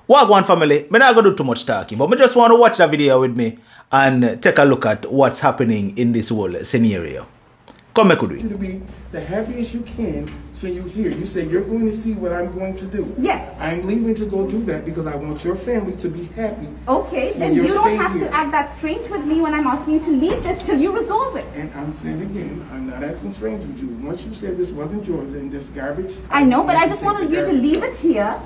Wagwan family, me not gonna do too much talking, but me just want to watch the video with me and take a look at what's happening in this whole scenario. Come back with me. You to be the happiest you can, so you hear. You say you're going to see what I'm going to do. Yes. I'm leaving to go do that because I want your family to be happy. Okay, then you don't have to act that strange with me when I'm asking you to leave this till you resolve it. And I'm saying again, I'm not acting strange with you. Once you said this wasn't yours and this garbage. I know, but I just wanted you to leave it here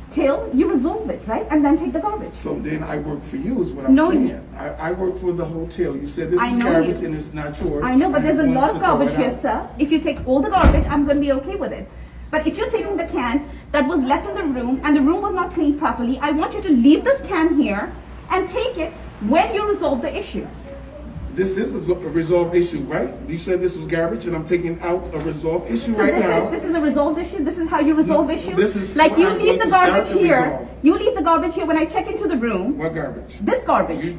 till you resolve it, right? And then take the garbage. So then I work for you is what I'm saying. I work for the hotel. You said this is garbage and it's not yours. I know, but there's a lot of garbage here, sir. If you take all the garbage, I'm going to be okay with it. But if you're taking the can that was left in the room and the room was not cleaned properly, I want you to leave this can here and take it when you resolve the issue. This is a resolved issue, right? You said this was garbage and I'm taking out a resolved issue now. This is a resolved issue? This is how you resolve issues? This is like you leave the garbage here. You leave the garbage here when I check into the room. What garbage? This garbage.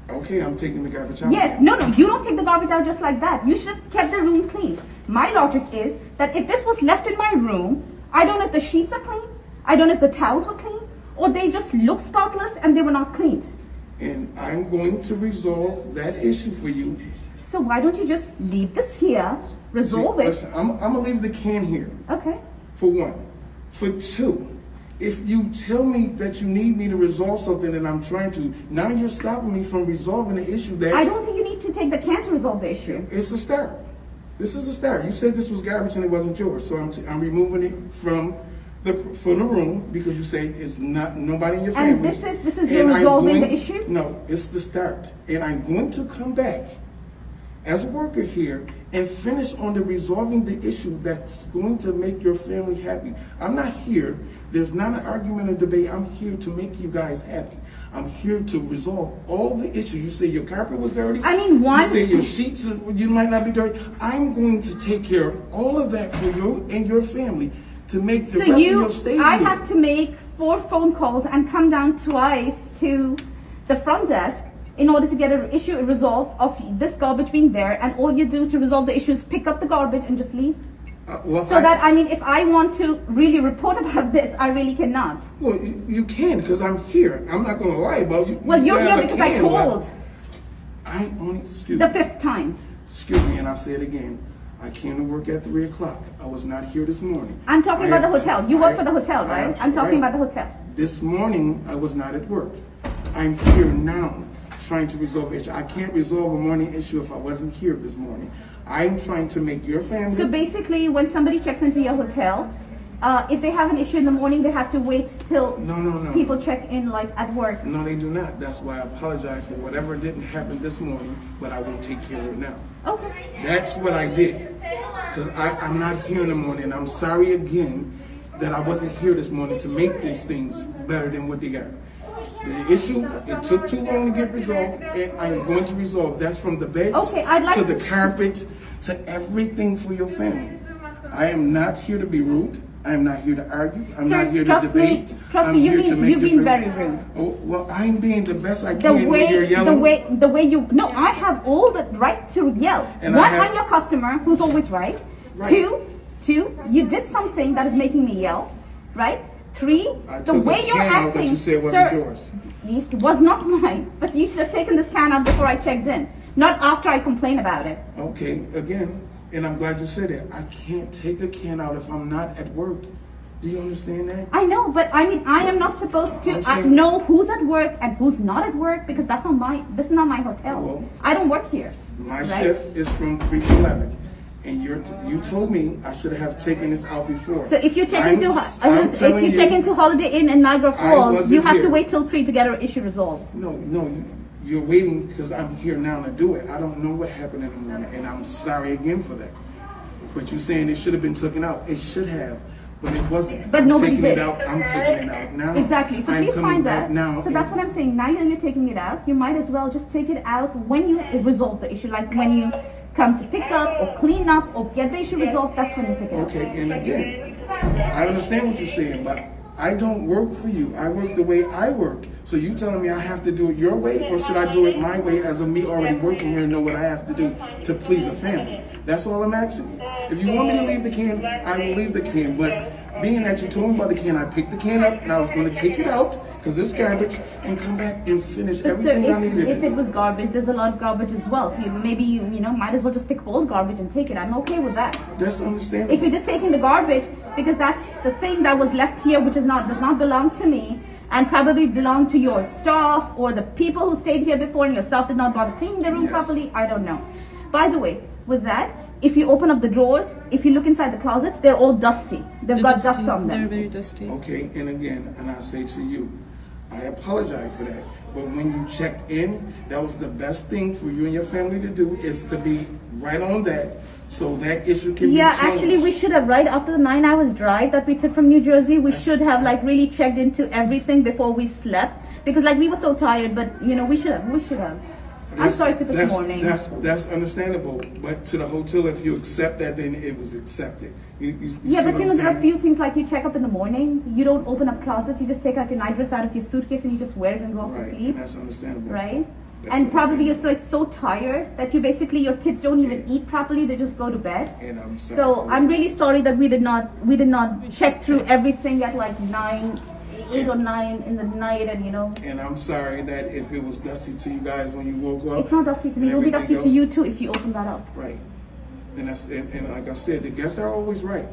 Okay, I'm taking the garbage out. Yes, no, you don't take the garbage out just like that. You should have kept the room clean. My logic is that if this was left in my room, I don't know if the sheets are clean, I don't know if the towels were clean, or they just look spotless and they were not cleaned. And I'm going to resolve that issue for you. So why don't you just leave this here, resolve it? Listen, I'm going to leave the can here. Okay. For one. For two, if you tell me that you need me to resolve something and I'm trying to, now you're stopping me from resolving the issue that... I don't think you need to take the can to resolve the issue. It's a start. This is a start. You said this was garbage and it wasn't yours. So I'm removing it from the room because you say it's not nobody in your family. And this is you resolving the issue? No, it's the start. And I'm going to come back as a worker here and finish on the resolving the issue that's going to make your family happy. I'm not here. There's not an argument or debate. I'm here to make you guys happy. I'm here to resolve all the issues. You say your carpet was dirty. I mean, one. You say your sheets, you might not be dirty. I'm going to take care of all of that for you and your family to make the rest of your stay here. I have to make 4 phone calls and come down twice to the front desk in order to get an issue resolved of this garbage being there, and all you do to resolve the issue is pick up the garbage and just leave? If I want to really report about this, I really cannot. Well, you can, because I'm here. I'm not going to lie about you. Well, you're here because I called. I only, excuse me. The 5th time. Excuse me, and I'll say it again. I came to work at 3 o'clock. I was not here this morning. I'm talking about the hotel. You work for the hotel, right? I'm talking about the hotel. This morning, I was not at work. I'm here now trying to resolve issue. I can't resolve a morning issue if I wasn't here this morning. I'm trying to make your family... So basically, when somebody checks into your hotel, if they have an issue in the morning, they have to wait till people check in like at work. No, they do not. That's why I apologize for whatever didn't happen this morning, but I will take care of it now. Okay. That's what I did. Because I'm not here in the morning. I'm sorry again that I wasn't here this morning to make these things better than what they got. The issue, it took too long to get resolved, and I'm going to resolve. That's from the beds to the carpet to everything for your family. I am not here to be rude. I am not here to argue. I'm not here to debate. Trust me, you've been very rude. Oh, well, I'm being the best I can when you're yelling. The way you... No, I have all the right to yell. And one, I'm your customer, who's always right. Two, you did something that is making me yell, right? 3, the way you're acting, you said wasn't yours. It was not mine, but you should have taken this can out before I checked in, not after I complained about it. Okay, again, and I'm glad you said it. I can't take a can out if I'm not at work. Do you understand that? I know, but I mean, I am not supposed to know who's at work and who's not at work because this is not my hotel. Well, I don't work here. My shift is from 3 to 11. And you told me I should have taken this out before. So if you check into Holiday Inn in Niagara Falls, you have to wait till 3 to get an issue resolved. No, you're waiting because I'm here now to do it. I don't know what happened in the morning, and I'm sorry again for that. But you're saying it should have been taken out. It should have, but it wasn't. But nobody did. I'm taking it out now. Exactly. So please find that. So that's what I'm saying. Now you're taking it out. You might as well just take it out when you resolve the issue, like when you come to pick up or clean up or get the issue resolved, that's when you pick it up. Okay, and again, I understand what you're saying, but I don't work for you. I work the way I work. So you telling me I have to do it your way, or should I do it my way as of me already working here and know what I have to do to please a family? That's all I'm asking you. If you want me to leave the can, I will leave the can. But being that you told me about the can, I picked the can up and I was going to take it out because it's garbage, and come back and finish But sir, everything I needed. if it was garbage, there's a lot of garbage as well. So maybe you might as well just pick up all garbage and take it. I'm okay with that. That's understandable. If you're just taking the garbage, because that's the thing that was left here, which does not belong to me, and probably belong to your staff or the people who stayed here before, and your staff did not bother cleaning the room properly. I don't know. By the way, with that, if you open up the drawers, if you look inside the closets, they're all dusty. They've got dust on them. They're very dusty. Okay, and again, and I say to you, I apologize for that. But when you checked in, that was the best thing for you and your family to do, is to be right on that, so that issue can be changed. Actually, we should have, right after the 9 hours drive that we took from New Jersey, we should have like really checked into everything before we slept, because like we were so tired. But we should have. I'm sorry it took us morning. That's understandable. But to the hotel, if you accept that, then it was accepted. You but there are a few things, like you check up in the morning, you don't open up closets, you just take out your nightdress out of your suitcase and you just wear it and go off to sleep. And that's understandable. Right? And probably you're so tired that your kids don't even eat properly, they just go to bed. And I'm sorry. So I'm really sorry that we did not check through everything at like 8 or 9 in the night, and And I'm sorry that if it was dusty to you guys when you woke up. It's not dusty to me. It'll be dusty to you too if you open that up. Right. And like I said, the guests are always right.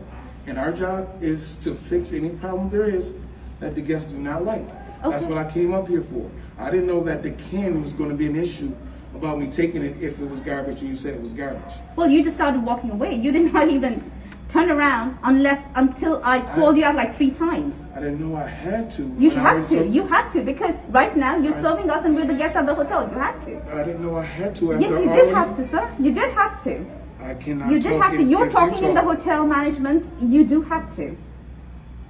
And our job is to fix any problems there is that the guests do not like. Okay. That's what I came up here for. I didn't know that the can was going to be an issue about me taking it if it was garbage and you said it was garbage. Well, you just started walking away. You did not even turn around until I called you out like 3 times. I didn't know I had to. You had to, because right now you're serving us and we're the guests of the hotel. You had to. I didn't know I had to. Yes, you did have to, sir. You did have to. I cannot. You did have to. You're talking in the hotel management. You do have to.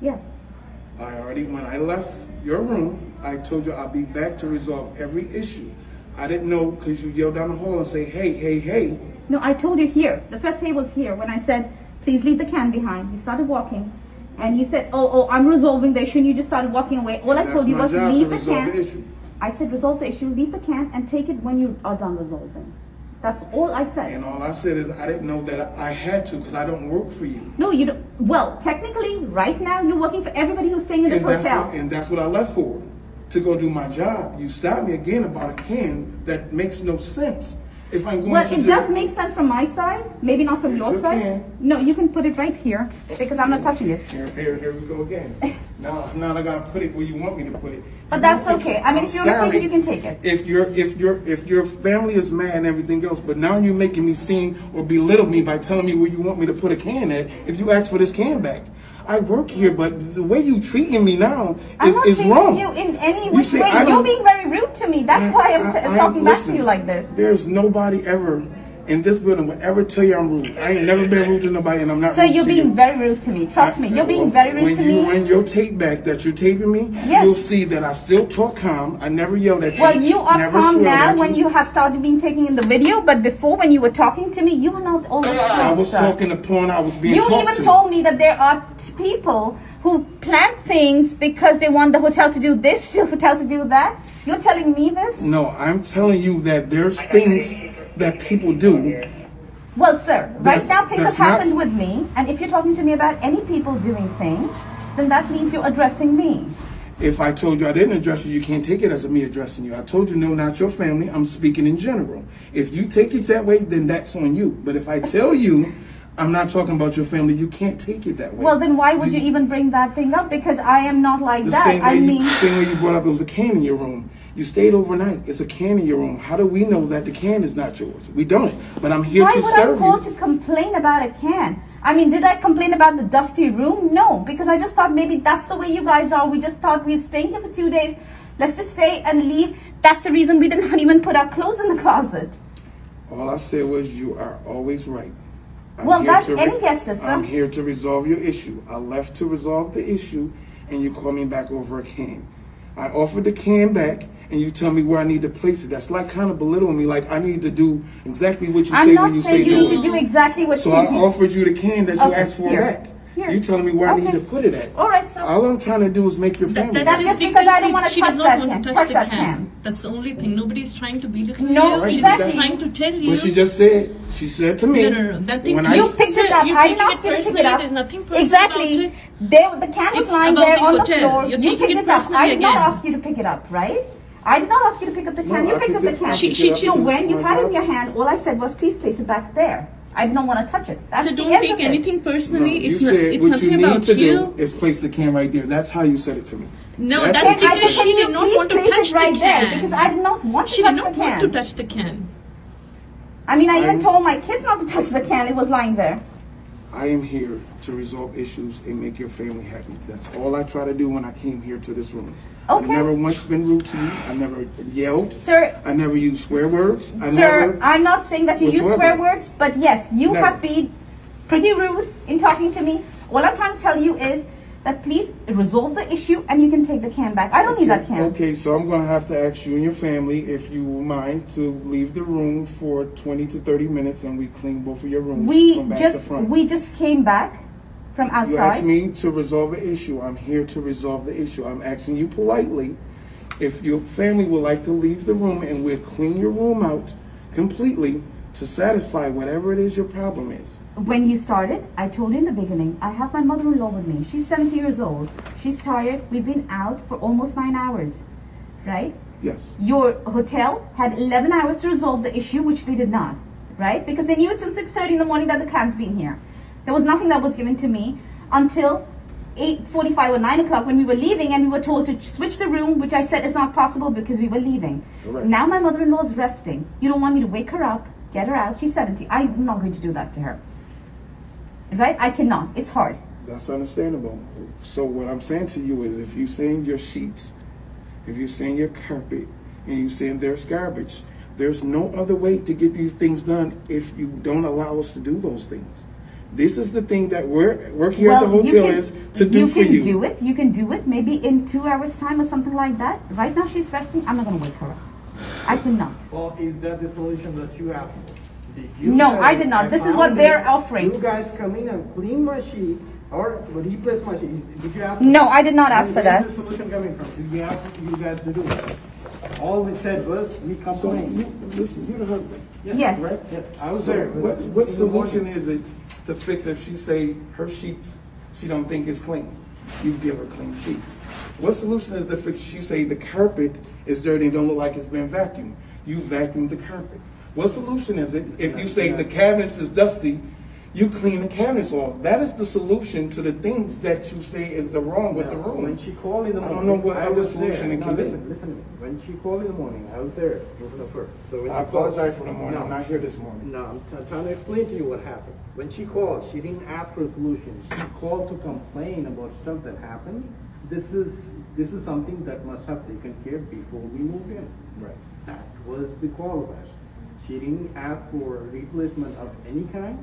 Yeah. When I left your room, I told you I'll be back to resolve every issue. I didn't know because you yelled down the hall and say, hey, hey, hey. No, I told you here. The first hey was here when I said, please leave the can behind. You started walking, and you said, oh, I'm resolving the issue, and you just started walking away. All I told you was leave the can. I said resolve the issue, leave the can, and take it when you are done resolving. That's all I said. And all I said is I didn't know that I had to, because I don't work for you. No, you don't. Well, technically, right now, you're working for everybody who's staying in this hotel. And that's what I left for, to go do my job. You stopped me again about a can that makes no sense. If I'm going it does make sense from my side, maybe not from your side. Can. No, you can put it right here because I'm not touching it. Here we go again. now I gotta put it where you want me to put it. But that's okay. I mean, if you want to take it, you can take it. If your family is mad and everything else, but now you're making me seem or belittle me by telling me where you want me to put a can at. If you ask for this can back. I work here, but the way you treating me now is wrong. I'm not treating you in any which way. You're being very rude to me. That's why I'm talking back to you like this. There's nobody ever in this building would ever tell you I'm rude. I ain't never been rude to nobody, and I'm not rude to you. So you're being very rude to me. Trust me, you're being very rude to me. When you run your tape back that you're taping me, you'll see that I still talk calm. I never yelled at you. Well, you are calm now when you have started being taken in the video, but before when you were talking to me, you were not always calm. I was talking to porn. I was being talked to. You even told me that there are people who plan things because they want the hotel to do this, the hotel to do that. You're telling me this? No, I'm telling you that there's things that people do. Well, sir, right now things have happened with me, and if you're talking to me about any people doing things, then that means you're addressing me. If I told you I didn't address you, you can't take it as me addressing you. I told you, no, not your family. I'm speaking in general. If you take it that way, then that's on you. But if I tell you I'm not talking about your family, you can't take it that way. Well, then why would you even bring that thing up? Because I am not like that. Same way you brought up, it was a can in your room. You stayed overnight. It's a can in your room. How do we know that the can is not yours? We don't. But I'm here to serve you. Why would I call to complain about a can? I mean, did I complain about the dusty room? No, because I just thought maybe that's the way you guys are. We just thought we were staying here for 2 days. Let's just stay and leave. That's the reason we did not even put our clothes in the closet. All I said was you are always right. Well, that's any guest is, sir. I'm here to resolve your issue. I left to resolve the issue, and you call me back over a can. I offered the can back, and you tell me where I need to place it. That's like kind of belittling me, like I need to do exactly what you say when you say do it. I'm not saying you need to do exactly what you So I offered you the can that you asked for back. Here. You telling me where I need Okay. to put it at? All right, so All I'm trying to do is make your family That's happy. just because I don't want to she touch does that not want can. to Touch the that can. can. That's the only thing. Nobody's trying to belittle No, you. She's exactly. just trying to tell you. What she just said, she said to me, No. That thing when you I You s- picked it up. You're I didn't taking ask it you to pick personally. it up. There's nothing personal Exactly. about it. The can was It's lying about there the on the hotel. floor. You're You taking picked it it up. personally I did not again. ask you to pick it up, right? I did not ask you to pick up the can. No, You I picked up picked the it- can. I picked it up So because when you my had it in job- your hand, all I said was, please place it back there. I did not want to touch it. That's So the don't end take of it. anything No, personally. you It's not. said It's what nothing you need about to you. do is place the can right there. That's how you said it to me. No, That's that's what you I because said, said. she can you did not please want to place touch it right the there? can. Because I did not want to She touch did not the want to can. touch the can. I mean, I even told my kids not to touch the can. It was lying there. I am here to resolve issues and make your family happy. That's all I try to do when I came here to this room. I've Okay. never once been rude to you. I never yelled. Sir, I never used swear words. I Sir, never. I'm not saying that you use whatsoever. swear words, but yes, you Never. have been pretty rude in talking to me. All I'm trying to tell you is that please resolve the issue and you can take the can back. I don't need that can. Okay, so I'm going to have to ask you and your family if you will mind to leave the room for 20 to 30 minutes and we clean both of your rooms from back to front. We just came back from You asked outside. me to resolve the issue. I'm here to resolve the issue. I'm asking you politely if your family would like to leave the room and we'll clean your room out completely to satisfy whatever it is your problem is. When you started, I told you in the beginning, I have my mother-in-law with me. She's 70 years old. She's tired. We've been out for almost 9 hours, right? Yes. Your hotel had 11 hours to resolve the issue, which they did not, right? Because they knew it since 6:30 in the morning that the can's been here. There was nothing that was given to me until 8:45 or 9 o'clock when we were leaving and we were told to switch the room, which I said is not possible because we were leaving. Correct. Now my mother-in-law is resting. You don't want me to wake her up, get her out. She's 70. I'm not going to do that to her. Right? I cannot. It's hard. That's understandable. So what I'm saying to you is if you're saying your sheets, if you're saying your carpet, and you're saying there's garbage, there's no other way to get these things done if you don't allow us to do those things. This is the thing that work here at the hotel is to do for you. You can do it. You can do it maybe in 2 hours' time or something like that. Right now she's resting. I'm not going to wake her up. I cannot. Well, is that the solution that you asked for? Did you No, say, I did not. This is what found they're it, offering. You guys come in and clean my sheet or replace my sheet. Did you ask? No, I did not ask for Where's that. the solution coming from? Did we ask you guys to do it? All we said was we So complained. listen, you're the husband. Yes. Right? Yeah, I was So there. what solution is it to fix if she say her sheets she don't think is clean? You give her clean sheets. What solution is to fix? She say the carpet is dirty and don't look like it's been vacuumed. You vacuum the carpet. What solution is it if you say the cabinets is dusty? You clean the cabinets off. That is the solution to the things that you say is the wrong with the room. When she called in the I morning, don't know what other was solution there. it No, can be. listen to me. When she called in the morning, I was there in front of her. So when I she called- apologize for the morning. No. I'm not here this morning. No, I'm trying to explain to you what happened. When she called, she didn't ask for a solution. She called to complain about stuff that happened. This is something that must have taken care before we moved in. Right. That was the call of it. She didn't ask for replacement of any kind,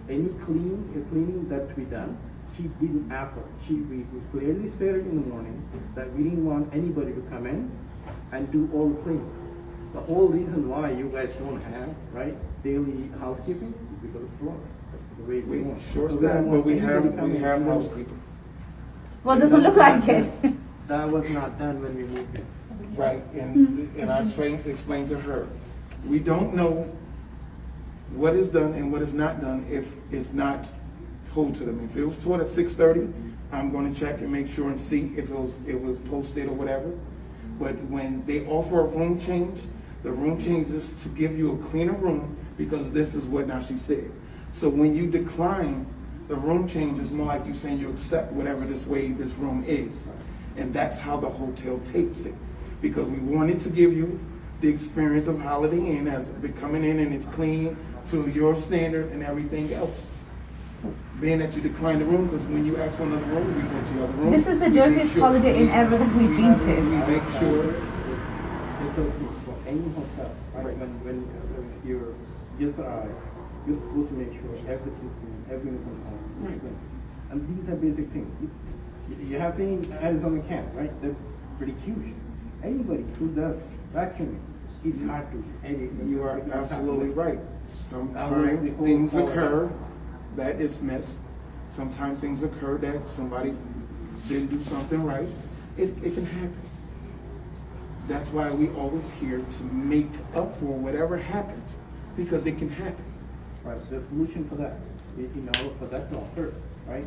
any cleaning that to be done. She didn't ask for it. We clearly stated in the morning that we didn't want anybody to come in and do all the cleaning. The whole reason why you guys don't have, right, daily housekeeping is because of Florida. The way it's We going. sure So as they that, don't but want we anybody have coming in. housekeeping. Well, it doesn't look like it. That was not done when we moved in. Right, and I explained to her, we don't know what is done and what is not done if it's not told to them. If it was told at 6:30, I'm going to check and make sure and see if it was posted or whatever. But when they offer a room change, the room change is to give you a cleaner room because this is what now she said. So when you decline the room change, it's more like you saying you accept whatever this way this room is. And that's how the hotel takes it. Because we wanted to give you the experience of Holiday Inn as coming in and it's clean to your standard and everything else. Being that you declined the room, because when you ask for another room, we go to the other room. This is the We make dirtiest sure- Holiday Inn ever that we've been We to. make sure. It's okay for any hotel, right? When you're just arrived, you're supposed to make sure everything clean, everything is clean. And these are basic things. You have seen Arizona can, right? They're pretty huge. Anybody who does vacuuming, it's hard to edit. You are absolutely right. That was Sometimes the whole things point. occur that is missed, Sometimes things occur that somebody didn't do something right. It can happen. That's why we always here to make up for whatever happened, because it can happen. Right, the solution for that, in order for that to occur, right,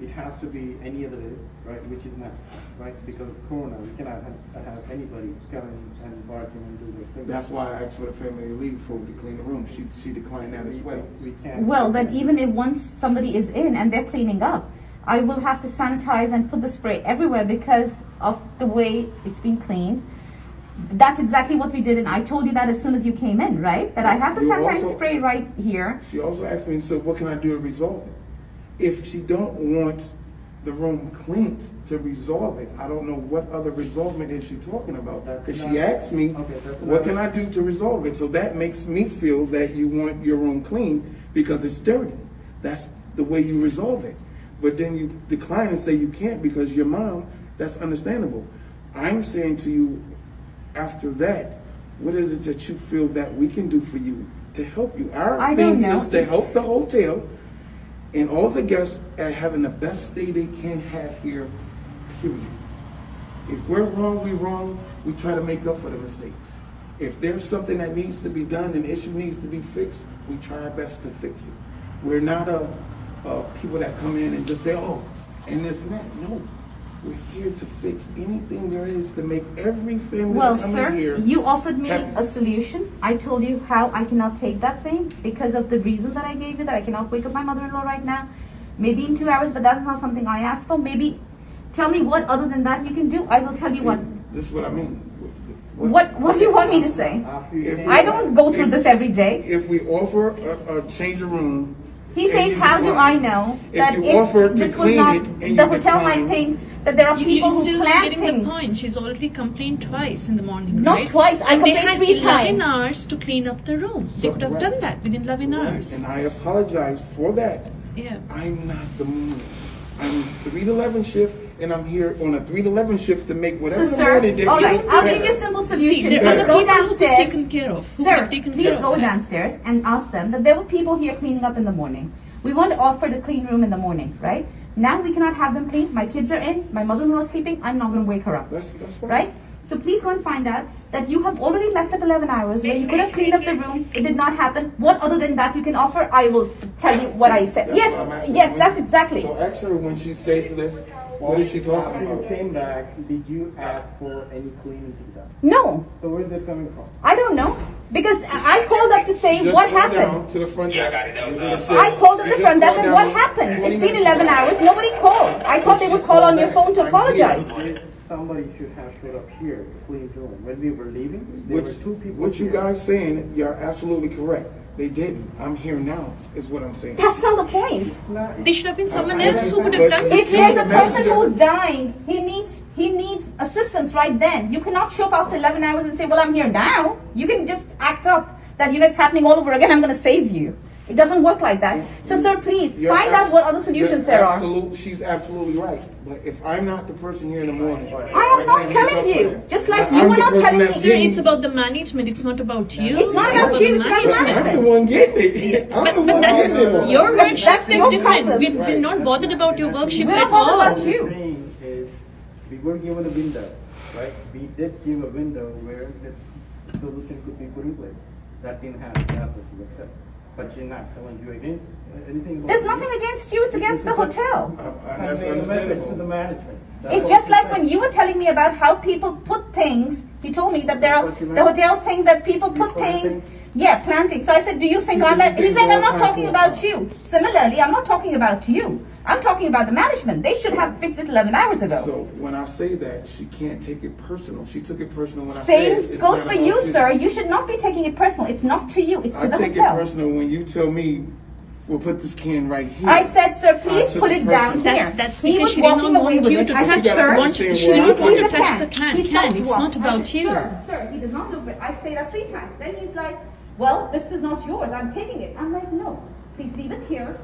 it has to be any other day, right, which is now, right, because of Corona, we cannot have anybody coming and barking and do their thing. That's why I asked for the family to leave before we clean the room. She declined that as well. We can't. Well, then even if once somebody is in and they're cleaning up, I will have to sanitize and put the spray everywhere because of the way it's been cleaned. That's exactly what we did, and I told you that as soon as you came in, right? That I have the You sanitize also- spray right here. She also asked me, so what can I do to resolve it? If she don't want the room cleaned to resolve it, I don't know what other resolvement is she talking about. Because she asked me, what can I do to resolve it? So that makes me feel that you want your room clean because it's dirty. That's the way you resolve it. But then you decline and say you can't because your mom, that's understandable. I'm saying to you, after that, what is it that you feel that we can do for you to help you? Our I thing don't know. is to help the hotel and all the guests at having the best stay they can have here, period. If we're wrong, we're wrong. We try to make up for the mistakes. If there's something that needs to be done, an issue needs to be fixed, we try our best to fix it. We're not people that come in and just say, oh, and this and that. No. We're here to fix anything there is to make every family Well, that comes sir, in here. you offered me happy. a solution. I told you how I cannot take that thing because of the reason that I gave you, that I cannot wake up my mother-in-law right now. Maybe in 2 hours, but that's not something I asked for. Maybe tell me what other than that you can do. I will tell you See, what. This is what I mean. What do you want me to say? If I don't go through this every day. If we offer a change of room, He and says, you how do decline, I know if that you offer to this was clean not, it and the you hotel decline, might think that there are people You're who still plan getting things. the point. She's already complained twice in the morning, Not right? twice, I And they complained had 3 11 times. hours to clean up the room. They could have Right. done that within 11 Right, hours. and I apologize for that. Yeah. I'm not the moon. I'm 3 to 11 shift, and I'm here on a 3 to 11 shift to make So, whatever the sir, morning that all you right, want I'll better. give you a simple See, solution. there are Please other go people who could downstairs. taken care of. Who Sir, could have taken please care go of that. downstairs and ask them that there were people here cleaning up in the morning. We want to offer the clean room in the morning, right? Now we cannot have them clean. My kids are in. My mother-in-law is sleeping. I'm not going to wake her up. That's fine. Right? So please go and find out that you have already messed up 11 hours where you could have cleaned up the room. It did not happen. What other than that you can offer? I will tell you what I said. That's Yes, what I'm asking. yes, that's exactly. So ask her when she says this, what is she talking After you about? came back, did you ask for any cleaning to be done? No, So where is it coming from? I don't know. Because I called up to say Just what go happened. down to the front desk. You're gonna say- I called up you the just front desk go and down what happened? 20 It's been minutes 11 ago. hours. Nobody called. I thought they would call on your phone to I'm here. apologize. Somebody should have showed up here to clean the room. When we were leaving, there were 2 people What you here. guys saying, you're absolutely correct. They didn't. I'm here now, is what I'm saying. That's not the point. It's not- There should have been someone I- else who would have done the If there's a cleaning. person who's dying, he needs assistance right then. You cannot show up after 11 hours and say, well, I'm here now. You can just act up that, it's happening all over again. I'm going to save you. It doesn't work like that. So, sir, please You're find out what other solutions there are. She's absolutely right. But if I'm not the person here in the morning, I am not can't telling make up you. for that. Just like I'm you were the not person telling me. that's Sir, getting- it's about the management. It's not about you. It's not about you, it's about I'm the management. one getting it. I'm the But one that's getting it. your work shift That's is your different. problem. We're not bothered about your work shift We're at not bothered all. about What you. I'm saying is, we were given a window, right? We did give a window where the solution could be put in place. That didn't happen. That's what you accept. But you're not telling you against anything. about There's you. nothing against you. It's against the hotel. That's Convey a message to the understandable. management. That's It's what just you're like saying. when you were telling me about how people put things. He told me that there are That's what you the meant? hotels think that people You put plant things. things? Yeah, planting. So I said, do you think I'm like? He's like, I'm not talking about you. Similarly, I'm not talking about you. I'm talking about the management. They should have fixed it 11 hours ago. So when I say that, she can't take it personal. She took it personal when I said Same it's goes not for about you, sir. You should not be taking it personal. It's not to you. It's to I the take it hotel. personal when you tell me, we'll put this can right here. I said, sir, please took put it it down personal. here. That's He because was she did not walking away want with you it. to I touch said, gotta sir, understand she where didn't I'm want you to coming touch the can. He stops It's walking. not I about said, you. Sir, he does not look at. I say that 3 times. Then he's like, well, this is not yours. I'm taking it. I'm like, no, please leave it here.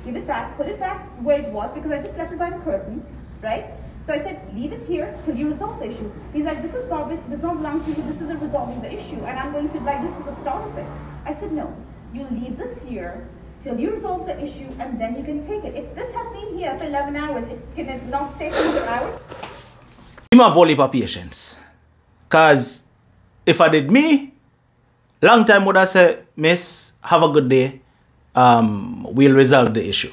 Give it back. Put it back where it was because I just left it by the curtain, right? So I said, leave it here till you resolve the issue. He's like, this is garbage. This does not belong to you. This isn't resolving the issue. And I'm going to, this is the start of it. I said, no, you leave this here till you resolve the issue, and then you can take it. If this has been here for 11 hours, can it not stay for another hour? I'm have only for patience. Because if I did me, long time would I say, miss, have a good day. We'll resolve the issue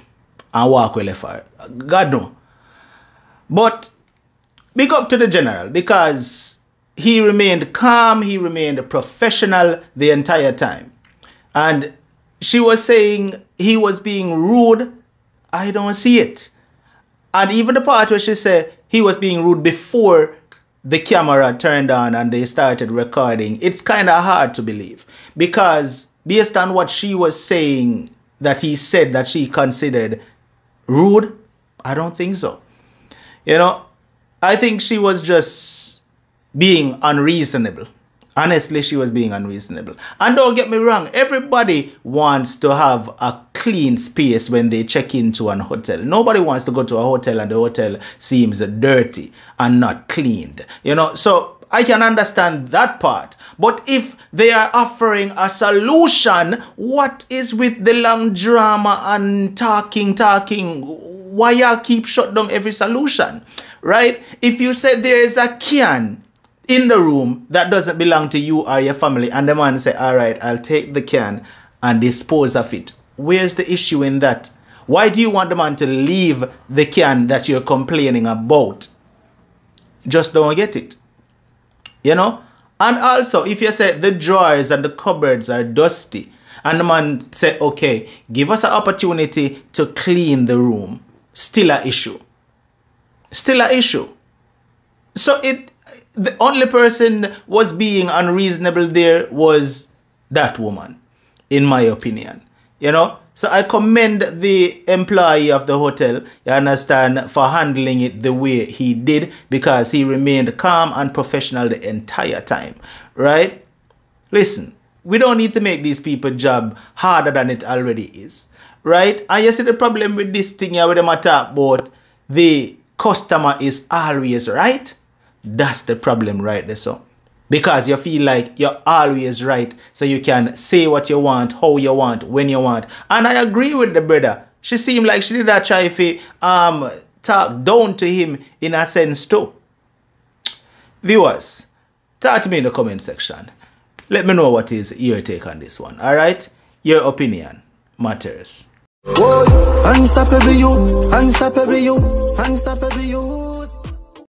and walk well for God no. But big up to the general, because he remained calm, he remained professional the entire time. And she was saying he was being rude. I don't see it. And even the part where she said he was being rude before the camera turned on and they started recording, it's kind of hard to believe. Because based on what she was saying, that he said that she considered rude, I don't think so. You know, I think she was just being unreasonable. Honestly, she was being unreasonable. And don't get me wrong, everybody wants to have a clean space when they check into an hotel. Nobody wants to go to a hotel and the hotel seems dirty and not cleaned. You know, so I can understand that part. But if they are offering a solution, what is with the long drama and talking? Why y'all keep shut down every solution, right? If you said there is a can in the room that doesn't belong to you or your family, and the man say, all right, I'll take the can and dispose of it. Where's the issue in that? Why do you want the man to leave the can that you're complaining about? Just don't get it. You know? And also, if you say the drawers and the cupboards are dusty, and the man say, okay, give us an opportunity to clean the room, still an issue. Still an issue. So the only person was being unreasonable there was that woman, in my opinion. You know? So I commend the employee of the hotel, you understand, for handling it the way he did, because he remained calm and professional the entire time, right? Listen, we don't need to make these people's job harder than it already is, right? And you see the problem with this thing here with them talk about the customer is always right. That's the problem right there, so. Because you feel like you're always right, so you can say what you want, how you want, when you want. And I agree with the brother. She seemed like she did that try to talk down to him in a sense too. Viewers, talk to me in the comment section. Let me know what is your take on this one, alright? Your opinion matters. Whoa, unstoppable you, unstoppable you, unstoppable you.